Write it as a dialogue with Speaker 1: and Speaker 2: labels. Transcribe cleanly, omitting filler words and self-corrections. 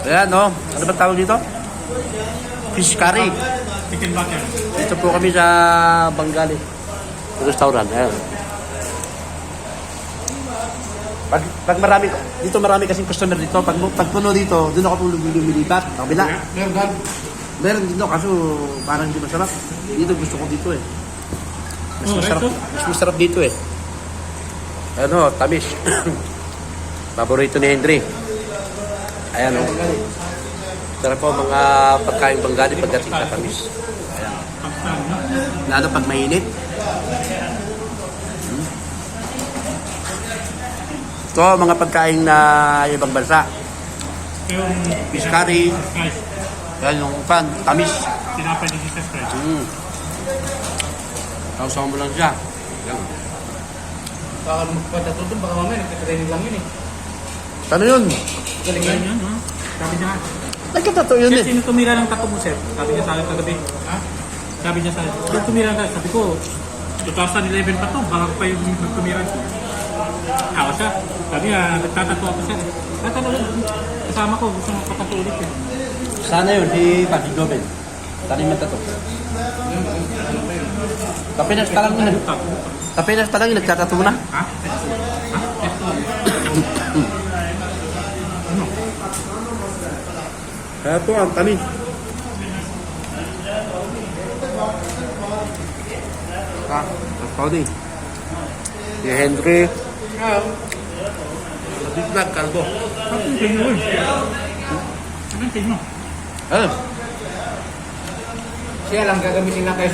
Speaker 1: Ayan, no? Ano ba tawag dito? Fish curry.
Speaker 2: Chicken butter.
Speaker 1: Dito po kami sa Bengali. Restaurant. Ayan. Pag marami, dito marami kasing customer dito. Pag puno dito, doon ako po lumilipat. Kabila. Meron dito, kaso parang hindi masarap. Dito gusto ko dito eh. Mas masarap dito eh. Ano, tamis. Paborito ni Henry. Ayan o. Sarap po mga pagkain Bengali pagdating sa tamis. Ayan. Lalo pag mainit. Ito, mga pagkain na ibang bansa.
Speaker 2: Yung
Speaker 1: Fish curry.
Speaker 2: Christ.
Speaker 1: Yan yung pan, tamis.
Speaker 2: Tinapay ni Jesus Christ.
Speaker 1: Sausaw mo lang siya. Yan.
Speaker 3: Baka magpatato doon, baka mamaya nagtatraining lang yun eh.
Speaker 1: Ano yun?
Speaker 3: Galing
Speaker 2: Yan
Speaker 3: yan.
Speaker 2: yun, ha? Sabi niya.
Speaker 1: Nagkatato yun
Speaker 2: Sir,
Speaker 1: eh.
Speaker 2: sino tumira ng tato mo, sir? Sabi niya sa akin kagabi. Ha? Sabi niya sa akin, sino tumira ka? Sabi ko, 2011 pa to, baka pa yung nagtumira. Ako siya. Sabi niya, nagtatato ako, sir. Nagtatato lang. Kasama ko, gusto mo patato ulit eh.
Speaker 1: Sana yun, si Patrick Dobel. Tanim ng tato. Kapinas pa lang yun. Kapinas pa lang yun, nagtatato na.
Speaker 2: Ha? Ha? Ito. Ano?
Speaker 1: Kaya po, ang tamis. Ang Tony. Si Henry. Big Mac, Calvo.
Speaker 2: Ano yung tingin mo? Ano yung tingin mo?
Speaker 1: Ano?
Speaker 3: Siya lang gagamitin lang kayo